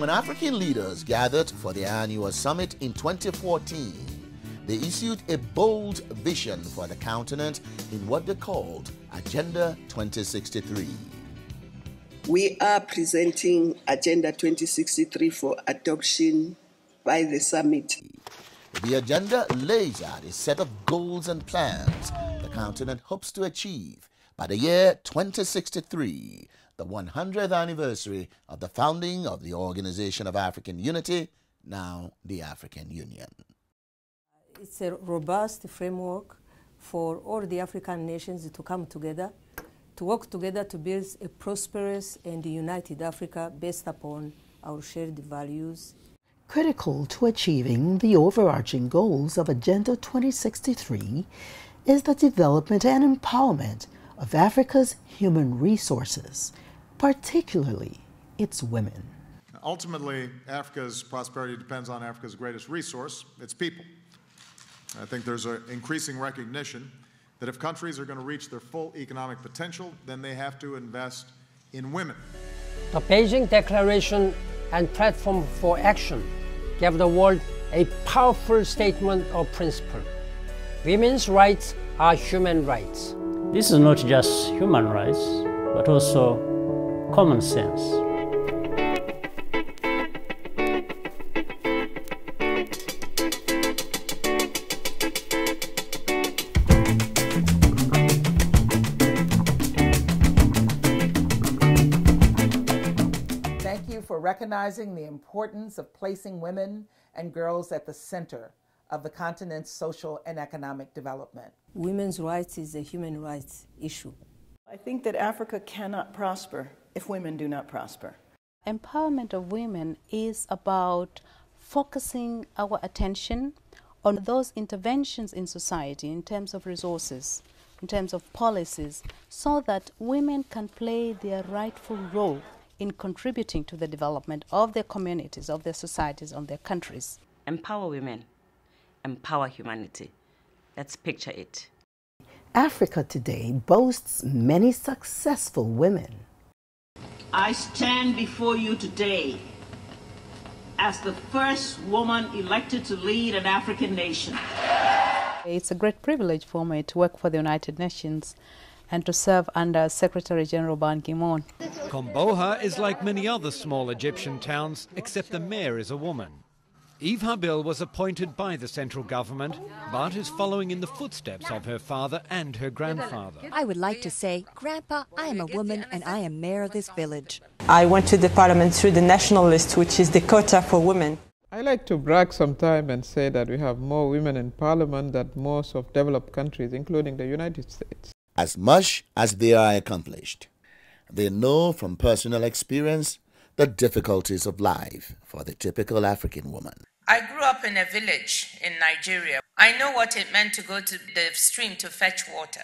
When African leaders gathered for their annual summit in 2014, they issued a bold vision for the continent in what they called Agenda 2063. We are presenting Agenda 2063 for adoption by the summit. The agenda lays out a set of goals and plans the continent hopes to achieve by the year 2063, the 100th anniversary of the founding of the Organization of African Unity, now the African Union. It's a robust framework for all the African nations to come together, to work together to build a prosperous and united Africa based upon our shared values. Critical to achieving the overarching goals of Agenda 2063 is the development and empowerment of Africa's human resources, particularly its women. Ultimately, Africa's prosperity depends on Africa's greatest resource, its people. I think there's an increasing recognition that if countries are going to reach their full economic potential, then they have to invest in women. The Beijing Declaration and Platform for Action gave the world a powerful statement of principle. Women's rights are human rights. This is not just human rights, but also common sense. Thank you for recognizing the importance of placing women and girls at the center of the continent's social and economic development. Women's rights is a human rights issue. I think that Africa cannot prosper if women do not prosper. Empowerment of women is about focusing our attention on those interventions in society in terms of resources, in terms of policies, so that women can play their rightful role in contributing to the development of their communities, of their societies, of their countries. Empower women, empower humanity. Let's picture it. Africa today boasts many successful women. I stand before you today as the first woman elected to lead an African nation. It's a great privilege for me to work for the United Nations and to serve under Secretary General Ban Ki-moon. Komboha is like many other small Egyptian towns, except the mayor is a woman. Eve Habil was appointed by the central government, but is following in the footsteps of her father and her grandfather. I would like to say, Grandpa, I am a woman and I am mayor of this village. I went to the parliament through the national list, which is the quota for women. I like to brag sometimes and say that we have more women in parliament than most of developed countries, including the United States. As much as they are accomplished, they know from personal experience the difficulties of life for the typical African woman. I grew up in a village in Nigeria. I know what it meant to go to the stream to fetch water,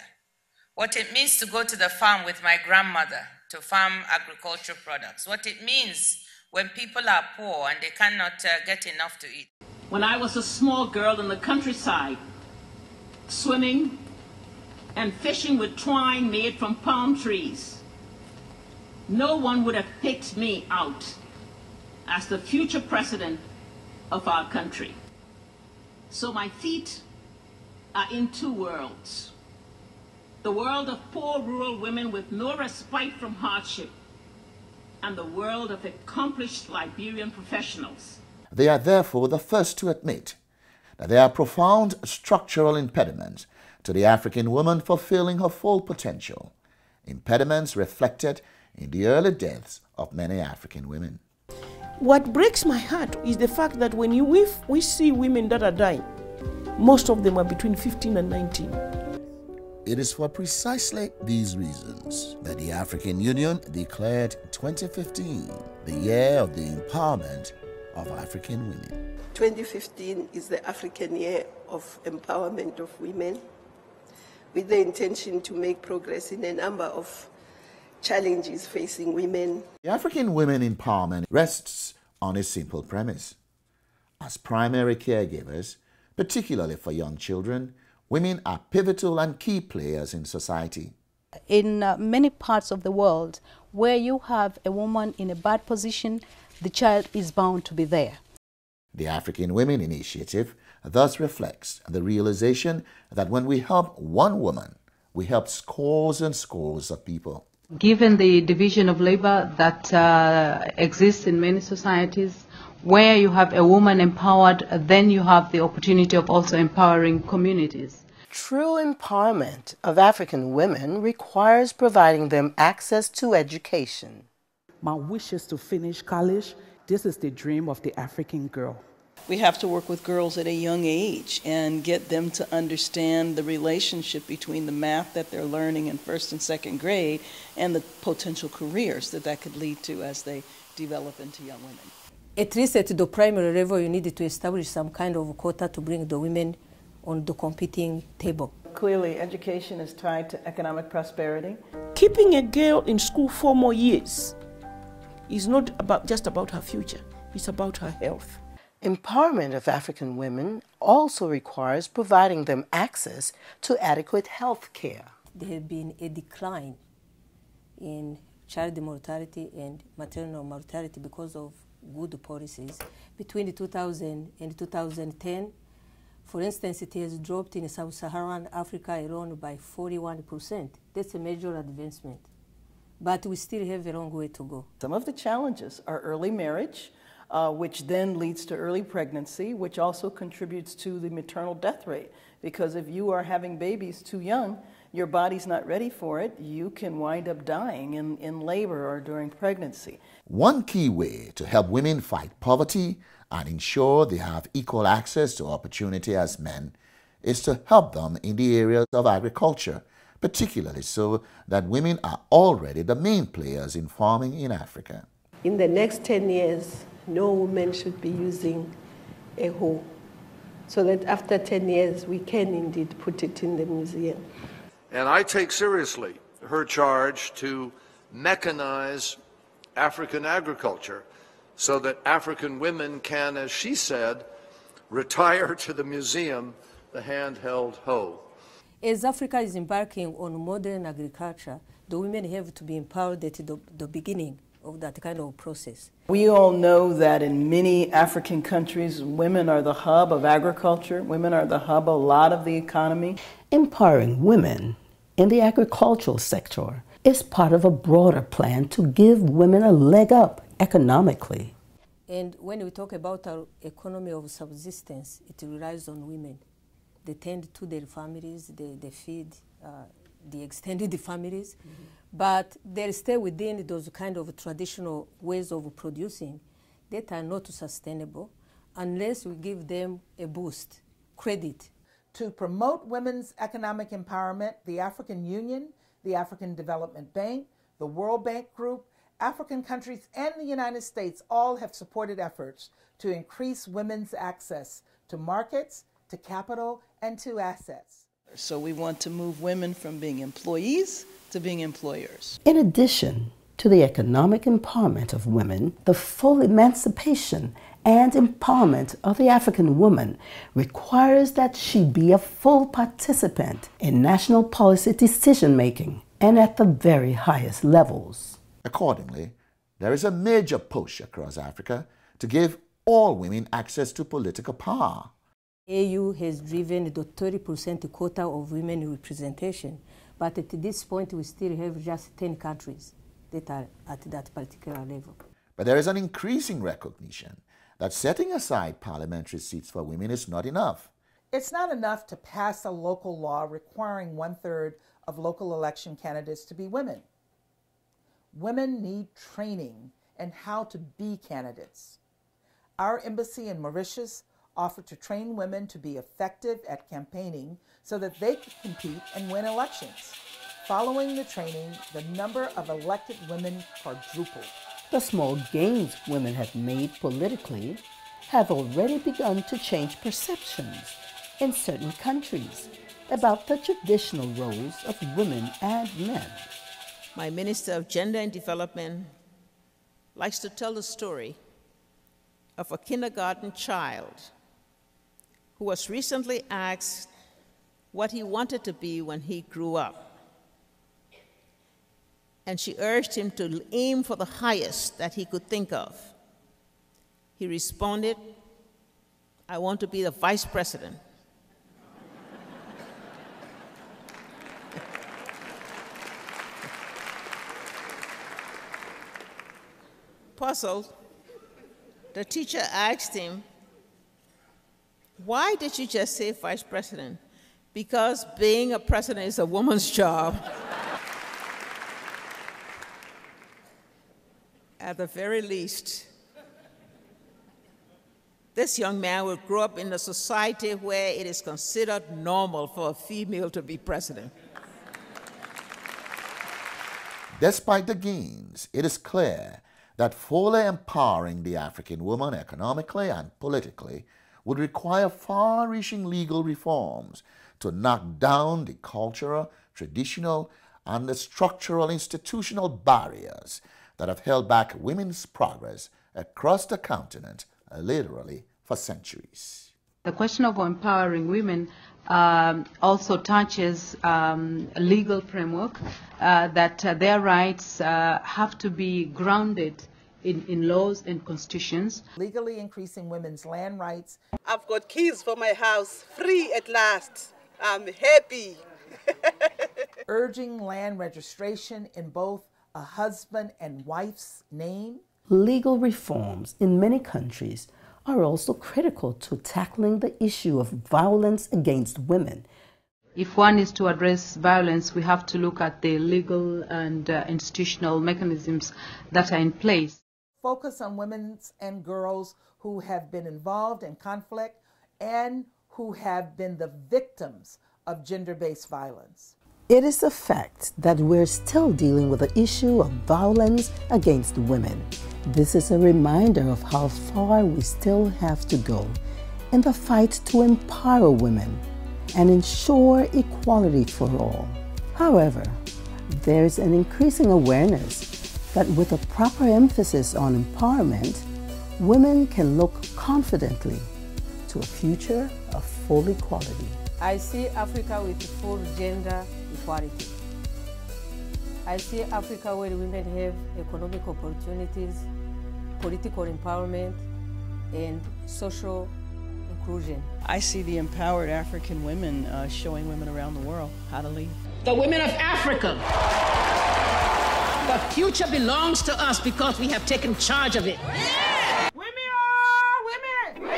what it means to go to the farm with my grandmother to farm agricultural products, what it means when people are poor and they cannot get enough to eat. When I was a small girl in the countryside, swimming and fishing with twine made from palm trees, no one would have picked me out as the future president of our country. So my feet are in two worlds. The world of poor rural women with no respite from hardship, and the world of accomplished Liberian professionals. They are therefore the first to admit that there are profound structural impediments to the African woman fulfilling her full potential, impediments reflected in the early deaths of many African women. What breaks my heart is the fact that when we see women that are dying, most of them are between 15 and 19. It is for precisely these reasons that the African Union declared 2015 the year of the empowerment of African women. 2015 is the African Year of Empowerment of Women, with the intention to make progress in a number of challenges facing women. The African women empowerment rests on a simple premise. As primary caregivers, particularly for young children, women are pivotal and key players in society. In many parts of the world where you have a woman in a bad position, the child is bound to be there. The African Women Initiative thus reflects the realization that when we help one woman, we help scores and scores of people. Given the division of labor that exists in many societies, where you have a woman empowered, then you have the opportunity of also empowering communities. True empowerment of African women requires providing them access to education. My wish is to finish college. This is the dream of the African girl. We have to work with girls at a young age and get them to understand the relationship between the math that they're learning in first and second grade and the potential careers that could lead to as they develop into young women. At least at the primary level, you need to establish some kind of quota to bring the women on the competing table. Clearly, education is tied to economic prosperity. Keeping a girl in school 4 more years is not just about her future, it's about her health. Empowerment of African women also requires providing them access to adequate health care. There has been a decline in child mortality and maternal mortality because of good policies. Between 2000 and 2010, for instance, it has dropped in sub-Saharan Africa alone by 41%. That's a major advancement. But we still have a long way to go. Some of the challenges are early marriage, which then leads to early pregnancy, which also contributes to the maternal death rate. Because if you are having babies too young, your body's not ready for it, you can wind up dying in labor or during pregnancy. One key way to help women fight poverty and ensure they have equal access to opportunity as men is to help them in the areas of agriculture, particularly so that women are already the main players in farming in Africa. In the next 10 years, no woman should be using a hoe, so that after 10 years we can indeed put it in the museum. And I take seriously her charge to mechanize African agriculture so that African women can, as she said, retire to the museum the handheld hoe. As Africa is embarking on modern agriculture, the women have to be empowered at the beginning of that kind of process. We all know that in many African countries, women are the hub of agriculture. Women are the hub of a lot of the economy. Empowering women in the agricultural sector is part of a broader plan to give women a leg up economically. And when we talk about our economy of subsistence, it relies on women. They tend to their families, they feed the extended families, but they stay within those kind of traditional ways of producing that are not sustainable unless we give them a boost, credit. To promote women's economic empowerment, the African Union, the African Development Bank, the World Bank Group, African countries, and the United States all have supported efforts to increase women's access to markets, to capital, and to assets. So we want to move women from being employees to being employers. In addition to the economic empowerment of women, the full emancipation and empowerment of the African woman requires that she be a full participant in national policy decision-making and at the very highest levels. Accordingly, there is a major push across Africa to give all women access to political power. AU has driven the 30% quota of women representation, but at this point we still have just 10 countries that are at that particular level. But there is an increasing recognition that setting aside parliamentary seats for women is not enough. It's not enough to pass a local law requiring 1/3 of local election candidates to be women. Women need training in how to be candidates. Our embassy in Mauritius offered to train women to be effective at campaigning so that they could compete and win elections. Following the training, the number of elected women quadrupled. The small gains women have made politically have already begun to change perceptions in certain countries about the traditional roles of women and men. My Minister of Gender and Development likes to tell the story of a kindergarten child who was recently asked what he wanted to be when he grew up. And she urged him to aim for the highest that he could think of. He responded, "I want to be the vice president." Puzzled, the teacher asked him, "Why did you just say vice president?" "Because being a president is a woman's job." At the very least, this young man will grow up in a society where it is considered normal for a female to be president. Despite the gains, it is clear that fully empowering the African woman economically and politically would require far-reaching legal reforms to knock down the cultural, traditional, and the structural institutional barriers that have held back women's progress across the continent literally for centuries. The question of empowering women also touches a legal framework that their rights have to be grounded in laws and constitutions. Legally increasing women's land rights. I've got keys for my house, free at last. I'm happy. Urging land registration in both a husband and wife's name. Legal reforms in many countries are also critical to tackling the issue of violence against women. If one is to address violence, we have to look at the legal and institutional mechanisms that are in place. Focus on women and girls who have been involved in conflict and who have been the victims of gender-based violence. It is a fact that we're still dealing with the issue of violence against women. This is a reminder of how far we still have to go in the fight to empower women and ensure equality for all. However, there is an increasing awareness that with a proper emphasis on empowerment, women can look confidently to a future of full equality. I see Africa with full gender equality. I see Africa where women have economic opportunities, political empowerment, and social inclusion. I see the empowered African women showing women around the world how to lead. The women of Africa. The future belongs to us because we have taken charge of it. Yeah! Women are women!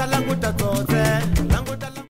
Languta